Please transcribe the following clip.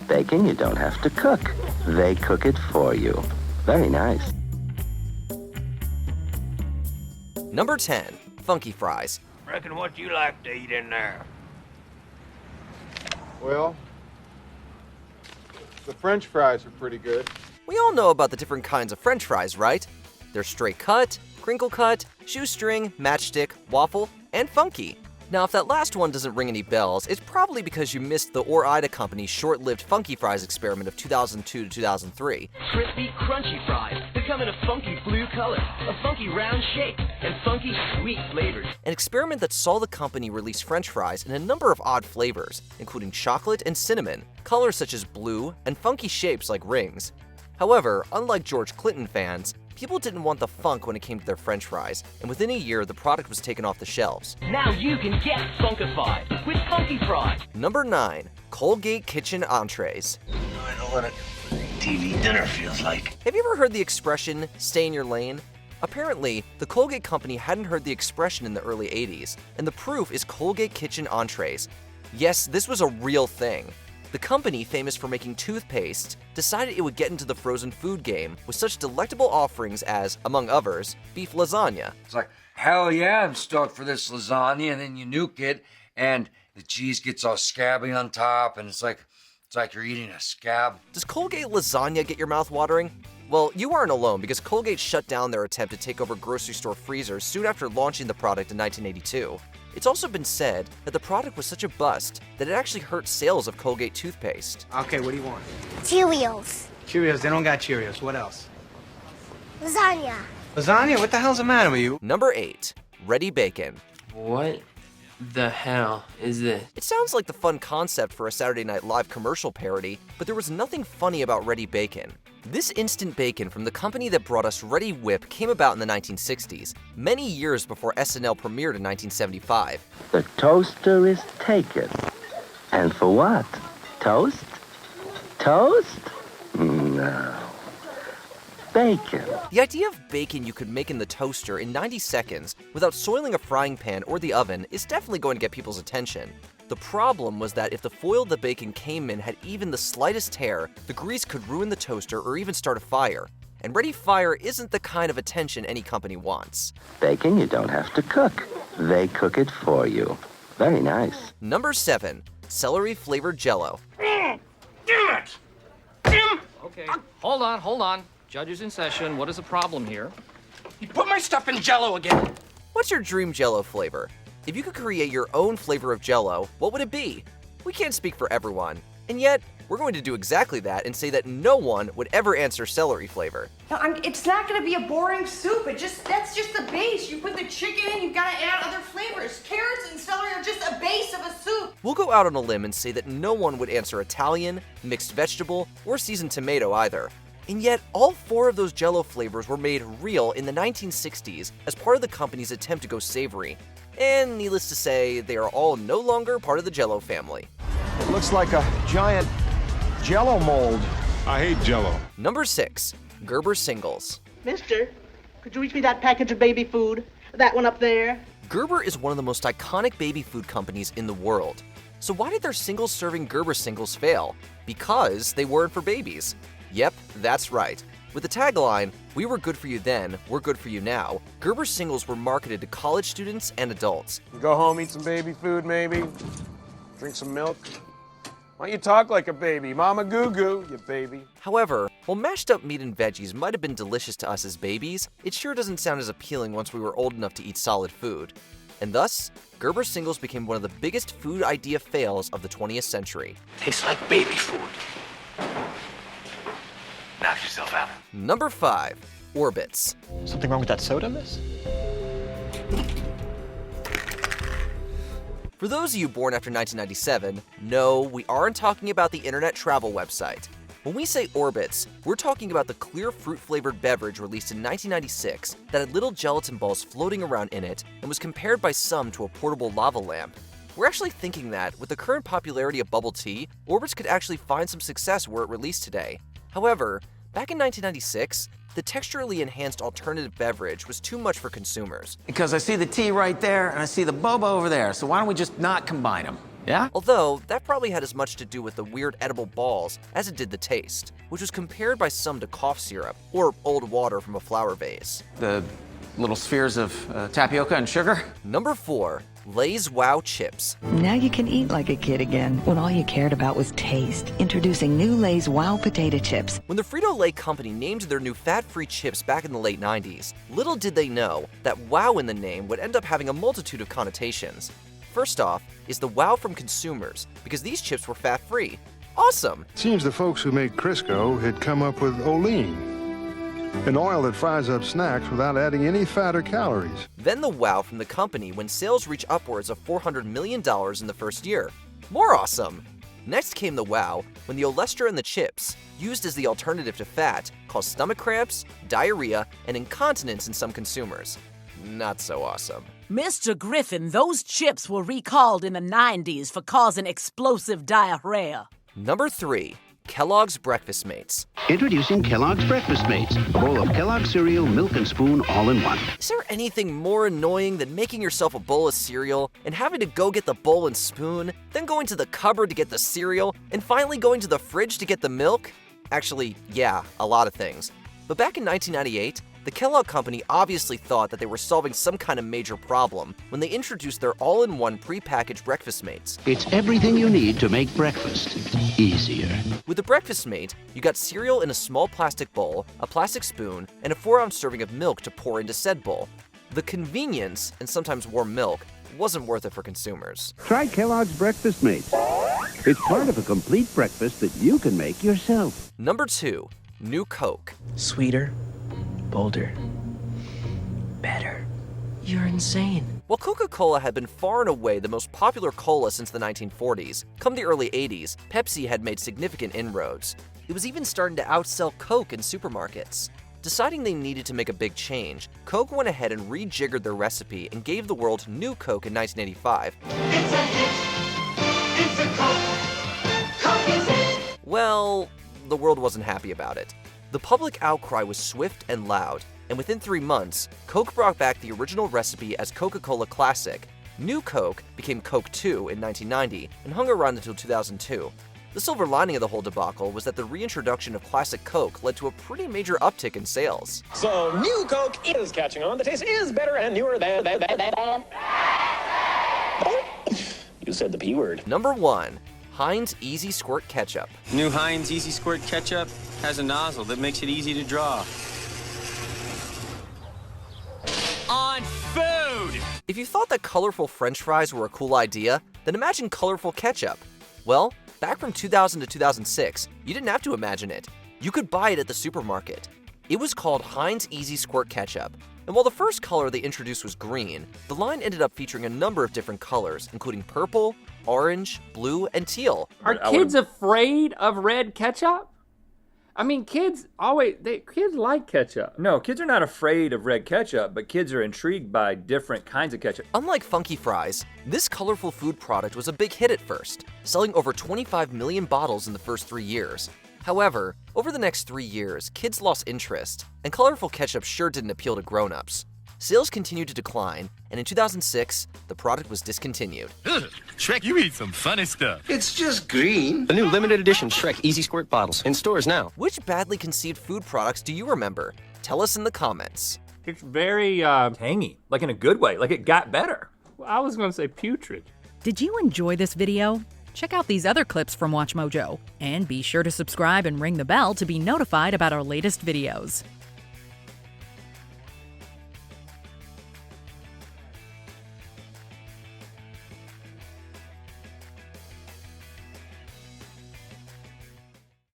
Bacon you don't have to cook. They cook it for you. Very nice. Number 10. Funky fries. Reckon what you like to eat in there? Well, the French fries are pretty good. We all know about the different kinds of French fries, right? They're straight cut, crinkle cut, shoestring, matchstick, waffle, and funky. Now, if that last one doesn't ring any bells, it's probably because you missed the Ore-Ida Company's short-lived Funky Fries experiment of 2002 to 2003. Crispy, crunchy fries. They come in a funky blue color, a funky round shape, and funky sweet flavors. An experiment that saw the company release French fries in a number of odd flavors, including chocolate and cinnamon, colors such as blue, and funky shapes like rings. However, unlike George Clinton fans, people didn't want the funk when it came to their French fries, and within a year, the product was taken off the shelves. Now you can get funkified with Funky Fries. Number 9. Colgate Kitchen Entrees. I know what a TV dinner feels like. Have you ever heard the expression, stay in your lane? Apparently, the Colgate company hadn't heard the expression in the early 80s, and the proof is Colgate Kitchen Entrees. Yes, this was a real thing. The company, famous for making toothpaste, decided it would get into the frozen food game with such delectable offerings as, among others, beef lasagna. It's like, hell yeah, I'm stoked for this lasagna, and then you nuke it, and the cheese gets all scabby on top, and it's like you're eating a scab. Does Colgate lasagna get your mouth watering? Well, you aren't alone because Colgate shut down their attempt to take over grocery store freezers soon after launching the product in 1982. It's also been said that the product was such a bust that it actually hurt sales of Colgate toothpaste. Okay, what do you want? Cheerios. Cheerios, they don't got Cheerios. What else? Lasagna. Lasagna? What the hell's the matter with you? Number 8. Reddi-Bacon. What the hell is this? It sounds like the fun concept for a Saturday Night Live commercial parody, but there was nothing funny about Reddi-Bacon. This instant bacon from the company that brought us Reddi-Whip came about in the 1960s, many years before SNL premiered in 1975. The toaster is taken. And for what? Toast? Toast? No. Bacon. The idea of bacon you could make in the toaster in 90 seconds without soiling a frying pan or the oven is definitely going to get people's attention. The problem was that if the foil the bacon came in had even the slightest tear, the grease could ruin the toaster or even start a fire. And Reddi Fire isn't the kind of attention any company wants. Bacon you don't have to cook. They cook it for you. Very nice. Number 7. Celery-Flavored Jell-O. Damn it! Damn! Okay, hold on. Judges in session, what is the problem here? You put my stuff in Jell-O again. What's your dream Jell-O flavor? If you could create your own flavor of Jell-O, what would it be? We can't speak for everyone, and yet, we're going to do exactly that and say that no one would ever answer celery flavor. No, it's not gonna be a boring soup. That's just the base. You put the chicken in, you've gotta add other flavors. Carrots and celery are just a base of a soup. We'll go out on a limb and say that no one would answer Italian, mixed vegetable, or seasoned tomato either. And yet, all 4 of those Jell-O flavors were made real in the 1960s as part of the company's attempt to go savory. And needless to say, they are all no longer part of the Jell-O family. It looks like a giant Jell-O mold. I hate Jell-O. Number 6. Gerber Singles. Mister, could you reach me that package of baby food? That one up there? Gerber is one of the most iconic baby food companies in the world. So why did their single-serving Gerber Singles fail? Because they weren't for babies. Yep, that's right. With the tagline, "We were good for you then, we're good for you now," Gerber Singles were marketed to college students and adults. You go home, eat some baby food maybe, drink some milk. Why don't you talk like a baby? Mama goo-goo, you baby. However, while mashed up meat and veggies might have been delicious to us as babies, it sure doesn't sound as appealing once we were old enough to eat solid food. And thus, Gerber Singles became one of the biggest food idea fails of the 20th century. Tastes like baby food. Knock yourself out. Number 5. Orbits. Something wrong with that soda, miss? For those of you born after 1997, no, we aren't talking about the internet travel website. When we say Orbits, we're talking about the clear fruit-flavored beverage released in 1996 that had little gelatin balls floating around in it and was compared by some to a portable lava lamp. We're actually thinking that, with the current popularity of bubble tea, Orbits could actually find some success were it released today. However, back in 1996, the texturally enhanced alternative beverage was too much for consumers. Because I see the tea right there and I see the boba over there, so why don't we just not combine them? Yeah? Although, that probably had as much to do with the weird edible balls as it did the taste, which was compared by some to cough syrup or old water from a flower vase. The little spheres of tapioca and sugar? Number 4. Lay's Wow Chips. Now you can eat like a kid again when all you cared about was taste. Introducing new Lay's Wow Potato Chips. When the Frito-Lay company named their new fat-free chips back in the late 90s, little did they know that wow in the name would end up having a multitude of connotations. First off is the wow from consumers, because these chips were fat-free. Awesome! Seems the folks who made Crisco had come up with Olean, an oil that fries up snacks without adding any fat or calories. Then the wow from the company when sales reach upwards of $400 million in the first year. More awesome! Next came the wow when the olestra in the chips, used as the alternative to fat, caused stomach cramps, diarrhea, and incontinence in some consumers. Not so awesome. Mr. Griffin, those chips were recalled in the 90s for causing explosive diarrhea. Number 3. Kellogg's Breakfast Mates. Introducing Kellogg's Breakfast Mates, a bowl of Kellogg's cereal, milk, and spoon all in one. Is there anything more annoying than making yourself a bowl of cereal and having to go get the bowl and spoon, then going to the cupboard to get the cereal, and finally going to the fridge to get the milk? Actually, yeah, a lot of things. But back in 1998, the Kellogg Company obviously thought that they were solving some kind of major problem when they introduced their all-in-one prepackaged Breakfast Mates. It's everything you need to make breakfast easier. With the Breakfast Mate, you got cereal in a small plastic bowl, a plastic spoon, and a 4-ounce serving of milk to pour into said bowl. The convenience, and sometimes warm milk, wasn't worth it for consumers. Try Kellogg's Breakfast Mates. It's part of a complete breakfast that you can make yourself. Number 2. New Coke. Sweeter, bolder, better. You're insane. While Coca-Cola had been far and away the most popular cola since the 1940s, come the early 80s, Pepsi had made significant inroads. It was even starting to outsell Coke in supermarkets. Deciding they needed to make a big change, Coke went ahead and rejiggered their recipe and gave the world New Coke in 1985. It's a hit! It's a Coke! Coke is it! Well, the world wasn't happy about it. The public outcry was swift and loud, and within 3 months, Coke brought back the original recipe as Coca-Cola Classic. New Coke became Coke 2 in 1990 and hung around until 2002. The silver lining of the whole debacle was that the reintroduction of Classic Coke led to a pretty major uptick in sales. So New Coke is catching on. The taste is better and newer than. Oh, you said the P word. Number 1. Heinz Easy Squirt Ketchup. New Heinz Easy Squirt Ketchup has a nozzle that makes it easy to draw. On food! If you thought that colorful French fries were a cool idea, then imagine colorful ketchup. Well, back from 2000 to 2006, you didn't have to imagine it. You could buy it at the supermarket. It was called Heinz Easy Squirt Ketchup. And while the first color they introduced was green, the line ended up featuring a number of different colors, including purple, orange, blue, and teal. Are kids afraid of red ketchup? I mean, kids like ketchup. No, kids are not afraid of red ketchup, but kids are intrigued by different kinds of ketchup. Unlike Funky Fries, this colorful food product was a big hit at first, selling over 25 million bottles in the first 3 years. However, over the next 3 years, kids lost interest, and colorful ketchup sure didn't appeal to grown-ups. Sales continued to decline, and in 2006, the product was discontinued. Ugh, Shrek, you eat some funny stuff. It's just green. The new limited edition Shrek Easy Squirt bottles in stores now. Which badly conceived food products do you remember? Tell us in the comments. It's very, tangy, like in a good way, like it got better. Well, I was going to say putrid. Did you enjoy this video? Check out these other clips from WatchMojo, and be sure to subscribe and ring the bell to be notified about our latest videos.